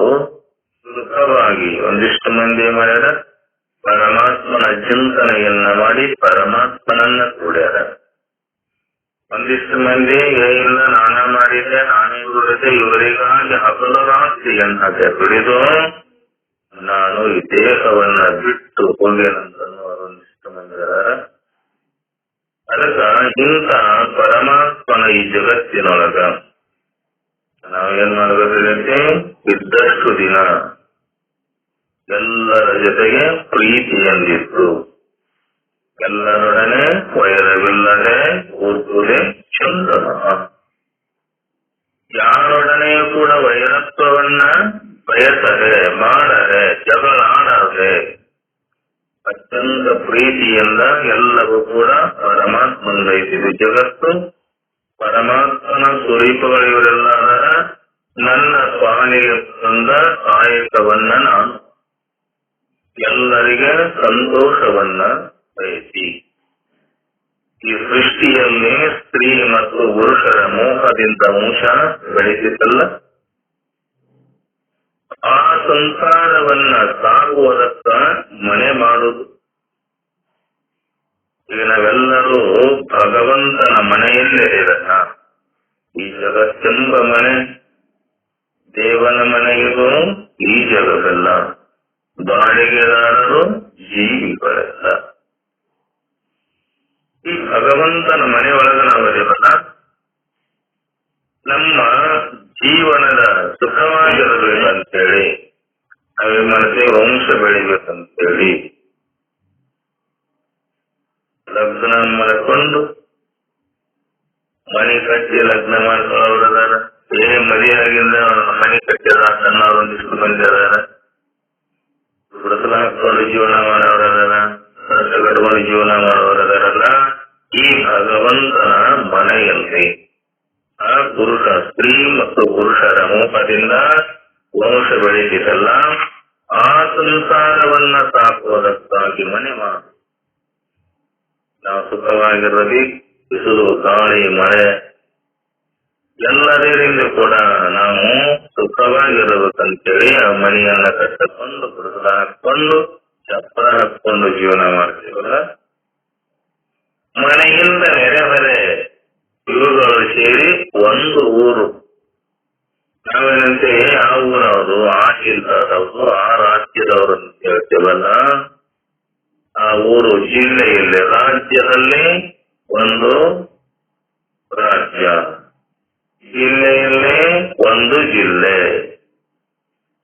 ಸುಖವಾಗಿ ಒಂದಿಷ್ಟು ಮಂದಿ ಮಾಡ್ಯಾರ. ಪರಮಾತ್ಮನ ಚಿಂತನೆಯನ್ನ ಮಾಡಿ ಪರಮಾತ್ಮನನ್ನ ಕೂಡ್ಯಾರ. ಒಂದಿಷ್ಟು ಮಂದಿ ಇಲ್ಲ ನಾನ ಮಾಡಿದ್ದೆ, ನಾನೇ ದುಡಿದೆ, ಇವರಿಗಾಗಿ ಹಗಲು ರಾತ್ರಿಯನ್ನ ದುಡಿದು ನಾನು ಈ ದೇಹವನ್ನ ಬಿಟ್ಟು ಹೋಗೇನಂತನ್ನುವರು ಒಂದಿಷ್ಟು ಮಂದಿ ಅದಾರ. ಅದಕ್ಕ ಇಂಥ ಪರಮಾತ್ಮನ ಈ ಜಗತ್ತಿನೊಳಗ ನಾವೇನ್ ಮಾಡಬೇಕಂತೆ, ಇದ್ದಷ್ಟು ದಿನ ಎಲ್ಲರ ಜೊತೆಗೆ ಪ್ರೀತಿಯಂದಿತ್ತು, ಎಲ್ಲರೊಡನೆ ವೈರವಿಲ್ಲದೆ ಕೂತುಲೆ ಚಂದನ. ಯಾರೊಡನೆಯೂ ಕೂಡ ವೈರತ್ವವನ್ನ ಬಯಸದೆ, ಮಾಡದೆ, ಜಗಳಾಡದೆ, ಅತ್ಯಂತ ಪ್ರೀತಿಯಿಂದ ಎಲ್ಲವೂ ಕೂಡ ಪರಮಾತ್ಮನ ಇದು ಜಗತ್ತು. ಪರಮಾತ್ಮನ ಸ್ವರೂಪಗಳು ಇವರೆಲ್ಲ ನನ್ನ ಸ್ವಾಮಿಗೆ ತಂದ ಕಾಯಕವನ್ನ ನಾನು ಎಲ್ಲರಿಗೆ ಸಂತೋಷವನ್ನ ಬಯಸಿ, ಈ ಸೃಷ್ಟಿಯಲ್ಲಿ ಸ್ತ್ರೀ ಮತ್ತು ಪುರುಷರ ಮೋಹದಿಂದ ವಂಶ ಬೆಳೆಸಿದ್ದಲ್ಲ, ಆ ಸಂಸಾರವನ್ನ ಸಾಗುವುದಕ್ಕ ಮನೆ ಮಾಡುವುದು. ಈಗ ನಾವೆಲ್ಲರೂ ಭಗವಂತನ ಮನೆಯಲ್ಲಿರೋಣ. ಈ ಜಗತ್ತೆಂಬ ಮನೆ ದೇವನ ಮನೆಯಿಗೂ ಈ ಜಗವೆಲ್ಲ, ಬಾಡಿಗೆದಾರರು ಜೀವಿಗಳೆಲ್ಲ. ಈ ಭಗವಂತನ ಮನೆಯೊಳಗೆ ನಾವಿರೋಣ. ನಮ್ಮ ಜೀವನದ ಸುಖವಾಗಿರಬೇಕಂತೇಳಿ ನಾವೇ ಮಾಡ್ತೇವೆ, ವಂಶ ಬೆಳಿಬೇಕಂತೇಳಿ ಲಗ್ನ ಮಾಡಿಕೊಂಡು ಮನೆ ಕಟ್ಟಿ ಲಗ್ನ ಮಾಡ್ಕೊಳ್ಳೋರದಾರ. ಮದುವೆ ಆಗಿಂದ ಮನೆ ಕಟ್ಟಿದ ಸಣ್ಣವ್ರು ಒಂದಿಷ್ಟು ಮಂದಿ ಅದಾರ. ಹುಡುಕಲ ಹಾಕೊಂಡು ಜೀವನ ಮಾಡೋರದಾರ, ಕಟ್ಕೊಂಡು ಜೀವನ ಮಾಡೋರದಾರಲ್ಲ. ಈ ಭಗವಂತನ ಮನೆಯಲ್ಲಿ ಆ ಪುರುಷ, ಸ್ತ್ರೀ ಮತ್ತು ಪುರುಷರ ಮೋಹದಿಂದ ವಂಶ ಬೆಳೆಸಿದಲ್ಲ, ಆ ಸಂಸಾರವನ್ನ ಸಾಕುವುದಕ್ಕಾಗಿ ಮನೆ ಮಾಡು. ನಾವು ಸುಖವಾಗಿರಲಿ, ಬಿಸಿಲು ಗಾಳಿ ಮಳೆ ಎಲ್ಲದರಿಂದ ಕೂಡ ನಾವು ಸುಖವಾಗಿರಬೇಕಂತೇಳಿ ಆ ಮನೆಯನ್ನ ಕಟ್ಟಿಕೊಂಡು ಹುಡುಗಲ ಹಾಕೊಂಡು ಚಪ್ಪರ ಹಾಕೊಂಡು ಜೀವನ ಮಾಡ್ತೀವಲ್ಲ. ಮನೆಯಿಂದ ನೆರೆಹೊರೆ ಇವುಗಳು ಸೇರಿ ಒಂದು ಊರು. ನಾವೇನಂತೇವೆ, ಆ ಊರವರು, ಆ ಜಿಲ್ಲಾದವರು, ಆ ರಾಜ್ಯದವರು ಅಂತ ಹೇಳ್ತೇವಲ್ಲ. ಆ ಊರು ಜಿಲ್ಲೆಯಲ್ಲಿ, ರಾಜ್ಯದಲ್ಲಿ ಒಂದು ರಾಜ್ಯ, ಜಿಲ್ಲೆಯಲ್ಲಿ ಒಂದು ಜಿಲ್ಲೆ,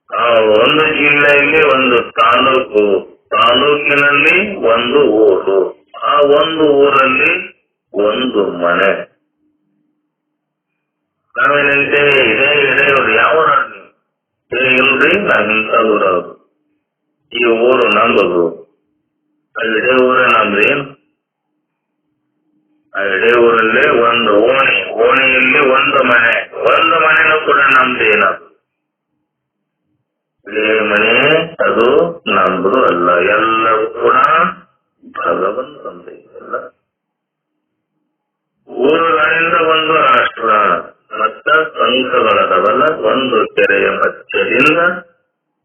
ಆ ಒಂದು ಜಿಲ್ಲೆಯಲ್ಲಿ ಒಂದು ತಾಲೂಕು, ತಾಲೂಕಿನಲ್ಲಿ ಒಂದು ಊರು, ಆ ಒಂದು ಊರಲ್ಲಿ ಒಂದು ಮನೆ. ನಾವೇನಂತೇವೆ, ಇದೇ ಇವರು ಯಾವ ಇಲ್ರಿ, ನಾವಿಂತ ಊರವ್ರು, ಈ ಊರು ನಮ್ಮದು. ಇಡೇ ಊರ ನಮ್ದೇನು? ಆ ಇಡೇ ಊರಲ್ಲಿ ಒಂದು ಓಣಿ, ಓಣಿಯಲ್ಲಿ ಒಂದು ಮನೆ, ಒಂದು ಮನೆನೂ ಕೂಡ ನಮ್ದೇನದು. ಇಡೇ ಮನೆ ಅದು ನಮ್ದು ಅಲ್ಲ. ಎಲ್ಲವೂ ಕೂಡ ಭಗವಂತಂದೆಯಲ್ಲ. ಊರುಗಳಿಂದ ಒಂದು ರಾಷ್ಟ್ರ ಮತ್ತ ಸಂಘಗಳದವಲ್ಲ, ಒಂದು ಕೆರೆಯ ಮಧ್ಯದಿಂದ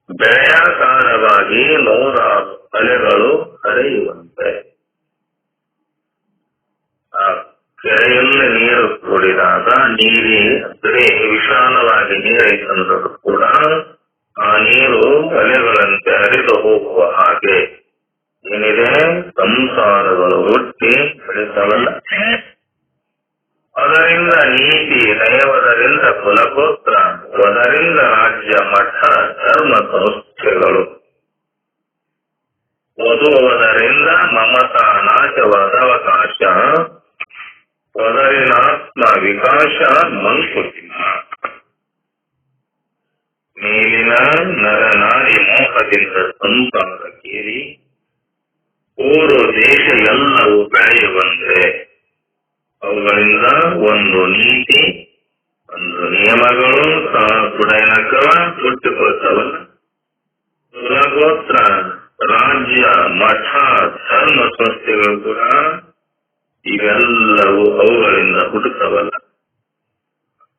ಬೆಳೆಯಾಕಾರವಾಗಿ ನೂರಾರು ಅಲೆಗಳು ಹರಿಯುವಂತೆ. ಆ ಕೆರೆಯಲ್ಲಿ ನೀರು ಕೂಡಿದಾಗ ನೀರಿ ಬರೀ ವಿಶಾಲವಾಗಿ ನೀರೈತಂದರೂ ಕೂಡ ಆ ನೀರು ಅಲೆಗಳಂತೆ ಹರಿದು ಹೋಗುವ ಹಾಗೆ ಏನಿದೆ ಸಂಸಾರಗಳು ಹುಟ್ಟಿ ಬೆಳೆಸವಲ್ಲ. ಅದರಿಂದ ನೀತಿ ನಯವದರಿಂದ ಕುಲಗೋತ್ರ, ಅದರಿಂದ ರಾಜ್ಯ ಮಠ ಧರ್ಮ ಸಂಸ್ಥೆಗಳು, ಓದುವುದರಿಂದ ಮಮತಾ ನಾಶವಾದ ಅವಕಾಶ, ಅದರಿನಾತ್ಮ ವಿಕಾಸ ಮಂಕುತಿಮ್ಮ. ಮೇಲಿನ ನರನಾರಿ ಮೋಹದಿಂದ ಸಂಸಾರ ಕೇರಿ ಊರು ದೇಶ ಎಲ್ಲವೂ ಬೆಳೆಯುವಂತೆ ಅವುಗಳಿಂದ ಒಂದು ನೀತಿ, ಒಂದು ನಿಯಮಗಳು ಸುಡೈನಕವ ಹುಟ್ಟುಕೊಳ್ತವಲ್ಲ. ಕುಲಗೋತ್ರ, ರಾಜ್ಯ ಮಠ ಧರ್ಮ ಸಂಸ್ಥೆಗಳು ಕೂಡ ಇವೆಲ್ಲವೂ ಅವುಗಳಿಂದ ಹುಟ್ಟುತ್ತವಲ್ಲ.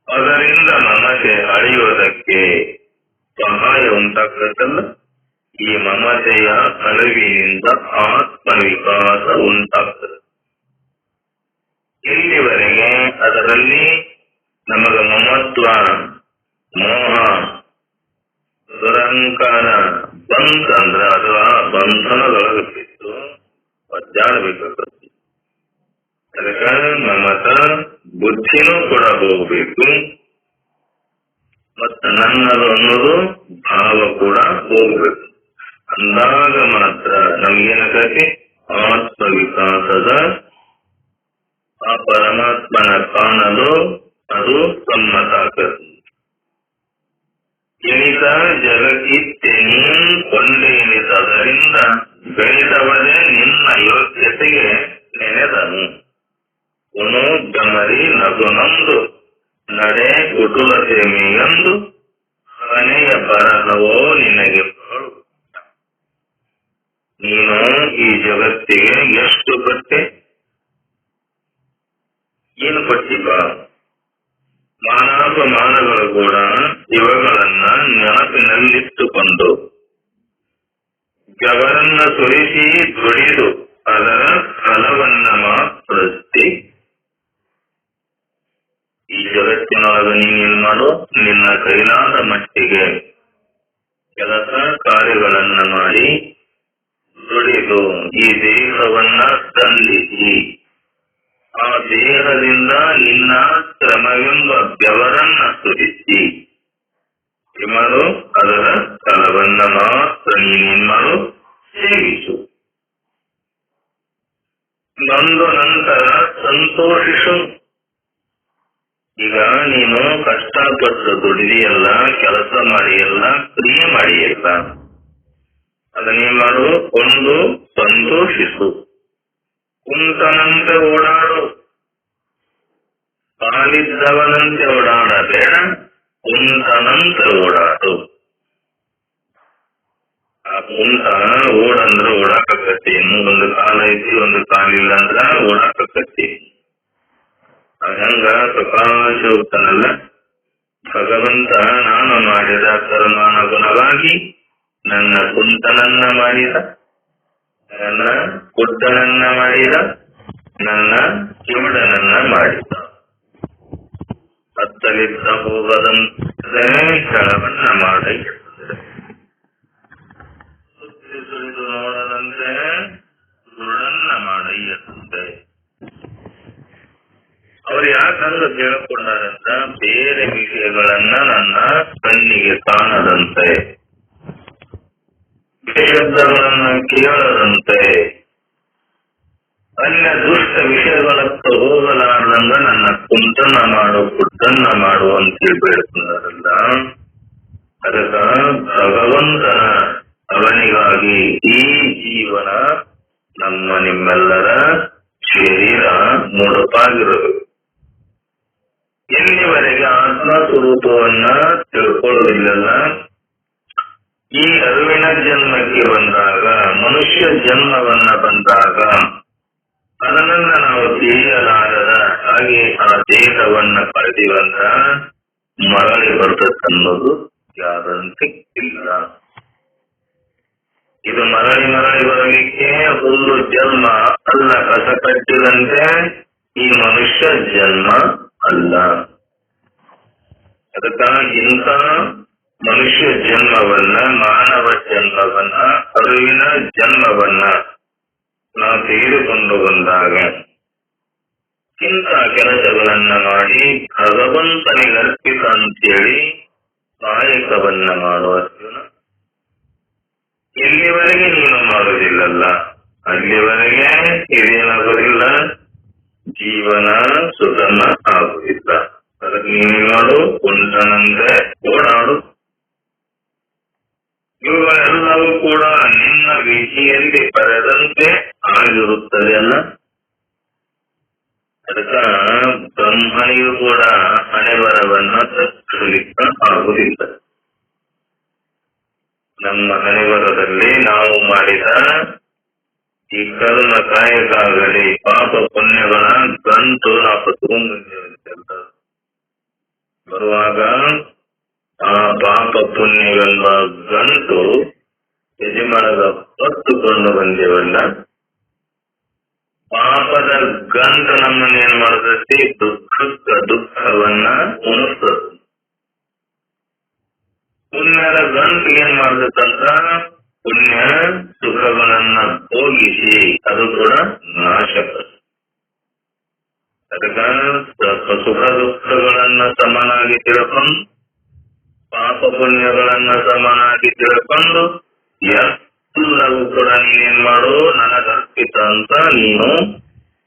ಅದರಿಂದ ಮಮತೆ ಅಳಿಯುವುದಕ್ಕೆ ಸಹಾಯ ಉಂಟಾಗುತ್ತಲ್ಲ. ಈ ಮಮತೆಯ ಅರಿವಿನಿಂದ ಆತ್ಮವಿಕಾಸ ಉಂಟಾಗ್ತದೆ. ಇಲ್ಲಿವರೆಗೆ ಅದರಲ್ಲಿ ನಮಗ ಮಮತ್ವ, ಮೋಹ, ದುರಂಕಾರ ಬಂತಂದ್ರೆ ಅದು ಆ ಬಂಧನದೊಳಗೆ ಬಿಟ್ಟು ಒದ್ದಾಡಬೇಕಾಗುತ್ತೆ. ಅದಕ್ಕೆ ಮಮತ ಬುದ್ಧಿನೂ ಕೂಡ ಹೋಗ್ಬೇಕು, ಮತ್ತು ನನ್ನದು ಅನ್ನೋದು ಭಾವ ಕೂಡ ಹೋಗ್ಬೇಕು. ಅಂದಾಗ ಮಾತ್ರ ನಮಗೇನಾಗತ್ತೆ ಆತ್ಮವಿಕಾಸದ ಆ ಪರಮಾತ್ಮನ ಕಾಣಲು ಅದು ಸಮ್ಮತ ಆಗ್ತದೆ. ಎಣಿತ ಜಗತ್ತಿತ್ತೆನೀ ಕೊಂಡೇನಿತದರಿಂದ ಬೆಳೆದವರೇ ನಿನ್ನ ಯೋಗ್ಯತೆಗೆ ನೆನೆದನು. ಉಣು ಗಮರಿ ನಗುನಂದು ನಡೆ ಕುಟುಲತೆ ಮೇಯಂದು ಮನೆಯ ಬರಹವೋ ನಿನಗೆ ಬಾಳು. ನೀನು ಈ ಜಗತ್ತಿಗೆ ಎಷ್ಟು ಕೊಟ್ಟೆ, ಏನು ಕೊಟ್ಟಿಪ? ಮಾನಾಪಮಾನಗಳು ಕೂಡ ಇವುಗಳನ್ನ ನೆನಪಿನಲ್ಲಿಟ್ಟುಕೊಂಡು ಗವರನ್ನ ಸುರಿಸಿ ದುಡಿದು ಅದರ ಫಲವನ್ನ ಮಾತ್ರಸ್ತಿ. ಈ ಜಗತ್ತಿನೊಳಗೆ ನೀನೇನ್ ಮಾಡು, ನಿನ್ನ ಕೈಲಾದ ಮಟ್ಟಿಗೆ ಕೆಲಸ ಕಾರ್ಯಗಳನ್ನ ಮಾಡಿ ದುಡಿದು ಈ ದೇಹವನ್ನ ತಂದಿಸಿ ಆ ದೇಹದಿಂದ ನಿನ್ನ ಶ್ರಮವೆಂಬ ಬೆವರನ್ನ ಸುರಿಸಿ ಮಾಡು, ಅದರ ಫಲವನ್ನ ಮಾತ್ರ ನೀನೇನ್ ಮಾಡು, ಸೇವಿಸು. ನೊಂದು ನಂತರ ಸಂತೋಷಿಸು. ಈಗ ನೀನು ಕಷ್ಟಪಟ್ಟು ದುಡಿದಿಯಲ್ಲ, ಕೆಲಸ ಮಾಡಿಯಲ್ಲ, ಕ್ರಿಯೆ ಮಾಡಿಯಲ್ಲ, ಅದನ್ನೇ ಮಾಡು, ಒಂದು ಸಂತೋಷಿಸು. ಕುಂತನಂತೆ ಓಡಾಡು, ಕಾಲಿದ್ದವನಂತೆ ಓಡಾಡಬೇಡ, ಕುಂತನಂತೆ ಓಡಾಡು. ಆ ಕುಂತ ಓಡಂದ್ರೆ ಓಡಾಕತ್ತಿ, ಒಂದು ಕಾಲ ಐತಿ ಒಂದು ಕಾಲಿಲ್ಲ ಅಂದ್ರ ಓಡಾಕತ್ತಿ. ಹಂಗ ಪ್ರಕಾಶವುತ್ತನಲ್ಲ ಭಗವಂತ, ನಾನು ಮಾಡಿದ ಕರ್ಮಾನುಗುಣವಾಗಿ ನನ್ನ ಕುಂತನನ್ನ ಮಾಡಿದ, ನನ್ನ ಕುಡ್ಡನನ್ನ ಮಾಡಿದ, ನನ್ನ ಕಿವುಡನನ್ನ ಮಾಡಿದ. ಹತ್ತಲಿದ್ದ ಹೋಗದಂತೆ ಕೆಳವನ್ನ ಮಾಡಿ ಸುತ್ತಿ ಸುರಿದು ನೋಡದಂತೆ ಸುಳ್ಳನ್ನ ಮಾಡಯ್ಯಂತೆ. ಅವ್ರು ಯಾಕಂದ್ರೆ ಕೇಳಿಕೊಂಡಾರಂತ, ಬೇರೆ ವಿಷಯಗಳನ್ನ ನನ್ನ ಕಣ್ಣಿಗೆ ಕಾಣದಂತೆ, ಶಬ್ದಗಳನ್ನ ಕೇಳದಂತೆ, ಅನ್ಯ ದುಷ್ಟ ವಿಷಯಗಳತ್ತ ಹೋಗಲಾರ್ದಂಗ ನನ್ನ ಕುಂಟನ್ನ ಮಾಡು, ಕುಟ್ಟನ್ನ ಮಾಡು ಅಂತೇಳಿ ಬೇಡ್ಕೊಂಡಾರಲ್ಲ. ಅದಕ್ಕ ಭಗವಂತನ ಅವನಿಗಾಗಿ ಈ ಜೀವನ ನಮ್ಮ ನಿಮ್ಮೆಲ್ಲರ ಶರೀರ ಮುಡುಪಾಗಿರಬೇಕು. ಎಲ್ಲಿವರೆಗೆ ಆತ್ಮ ಸ್ವರೂಪವನ್ನ ತಿಳ್ಕೊಳ್ಳಿಲ್ಲ, ಈ ಅರಿವಿನ ಜನ್ಮಕ್ಕೆ ಬಂದಾಗ, ಮನುಷ್ಯ ಜನ್ಮವನ್ನ ಬಂದಾಗ ಅದನ್ನ ನಾವು ತಿಳಿಯಲಾರದ ಹಾಗೆ ಆ ದೇಹವನ್ನ ಪಡೆದಿವಂತ ಮರಳಿ ಬರ್ತಕ್ಕನ್ನೋದು ಯಾರಂತೆ ಇಲ್ಲ. ಇದು ಮರಳಿ ಬರಲಿಕ್ಕೆ ಹುಲ್ಲು ಜನ್ಮ ಅಲ್ಲ, ಕಸ ಕಟ್ಟಿದಂತೆ ಈ ಮನುಷ್ಯ ಜನ್ಮ ಅಲ್ಲ. ಅದಕ್ಕಾಗಿ ಇಂಥ ಮನುಷ್ಯ ಜನ್ಮವನ್ನ, ಮಾನವ ಜನ್ಮವನ್ನ, ಅರಿವಿನ ಜನ್ಮವನ್ನ ನಾವು ತೆಗೆದುಕೊಂಡು ಬಂದಾಗ ಇಂಥ ಕೆಲಸಗಳನ್ನ ಮಾಡಿ ಭಗವಂತನಿಗೆ ಅರ್ಪಿತ ಅಂತೇಳಿ ಕಾಯಕವನ್ನ ಮಾಡುವ ಅರ್ಜುನ, ಎಲ್ಲಿವರೆಗೆ ನೀನು ಮಾಡುವುದಿಲ್ಲಲ್ಲ ಅಲ್ಲಿವರೆಗೆ ಇದೇನಾಗುವುದಿಲ್ಲ, ಜೀವನ ಸುಖನ ಆಗುವುದಿಲ್ಲ. ಅದಕ್ಕೆ ನೀನು ಮಾಡು, ಕುಂಟನಂದ್ರೆ ಓಡಾಡು. ಇವುಗಳೆಲ್ಲವೂ ಕೂಡ ನಿನ್ನ ವಿಧಿಯಲ್ಲಿ ಬರೆದಂತೆ ಆಗಿರುತ್ತದೆ ಅಲ್ಲ. ಅದಕ್ಕ ಬ್ರಹ್ಮನಿಗೂ ಕೂಡ ಹಣೆಬರವನ್ನ ತಪ್ಪಿಸಲಿಕ್ಕೆ ಆಗುವುದಿಲ್ಲ. ನಮ್ಮ ಹಣೆಬರದಲ್ಲಿ ನಾವು ಮಾಡಿದ ಈ ಕರ್ಮ ಕಾಯಕಾಗಲಿ ಪಾಪ ಪುಣ್ಯಗಳ ಗಂಟು ನಾವು ತಗೊಂಡಿದ್ದೇವೆ. ಬರುವಾಗ ಆ ಪಾಪ ಪುಣ್ಯವೆಂಬ ಗಂಟು ಯಜಮಾನದ ಹೊತ್ತುಕೊಂಡು ಬಂದೇವಲ್ಲ, ಪಾಪದ ಗಂಟು ನಮ್ಮನ್ನೇನ್ ಮಾಡತೈತಿ, ದುಃಖವನ್ನ ಉಣಿಸ್ತದೆ. ಪುಣ್ಯದ ಗಂಟು ಏನ್ ಮಾಡ್ತಂತ, ಪುಣ್ಯ ಸುಖಗಳನ್ನ ಭೋಗಿಸಿ ಅದು ಕೂಡ ನಾಶಕ. ಅದಕ್ಕ ಸುಖ ದುಃಖಗಳನ್ನ ಸಮನಾಗಿ ತಿಳ್ಕೊಂಡು, ಪಾಪ ಪುಣ್ಯಗಳನ್ನ ಸಮನಾಗಿ ತಿಳ್ಕೊಂಡು ಎಲ್ಲವೂ ಕೂಡ ನೀನೇನ್ ಮಾಡು, ನನಗರ್ಪಿತ ಅಂತ ನೀನು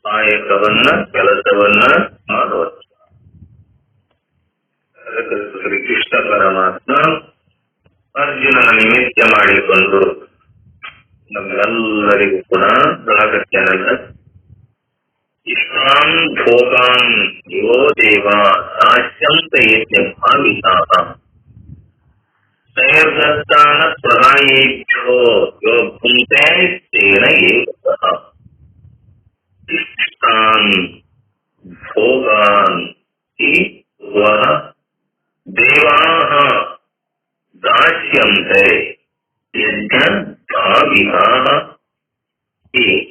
ಕಾಯಕವನ್ನ, ಕೆಲಸವನ್ನ ಮಾಡುವ. ಶ್ರೀ ಕೃಷ್ಣ ಪರಮಾತ್ಮ ಅರ್ಜುನನ ನಿಮಿತ್ತ ಮಾಡಿಕೊಂಡು ನಮ್ಮೆಲ್ಲರಿಗೂ ಕೂಡ ದಾಗತ್ಯನಲ್ಲ, ಇಷ್ಟಾನ್ ಭೋಗಾನ್ ಯೋ ದೇವ ಸಾಶ್ಯಂತ ಯಜ್ಞ ಭಾವಿತಾಃ ತೈರ್ದತ್ತಾನ ಪ್ರದಾಯೇಭ್ಯೋ ಯೋ ಭುಂಕ್ತೆ ತೇನ ಏವ ಇಷ್ಟಾನ್ ಭೋಗಾನ್ ವಹ ದೇವಾಃ ದಾಸ್ಯಂತೆ ಯಜ್ಞ ಭಾವಿತಾಃ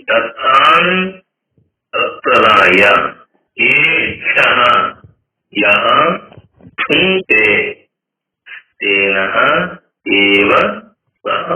ದತ್ತಾನ್ ತತ್ಪ್ರದಾಯ ಏಭ್ಯಃ ಯಃ ಭುಂಕ್ತೆ ತೇನ ಏವ ಸಹ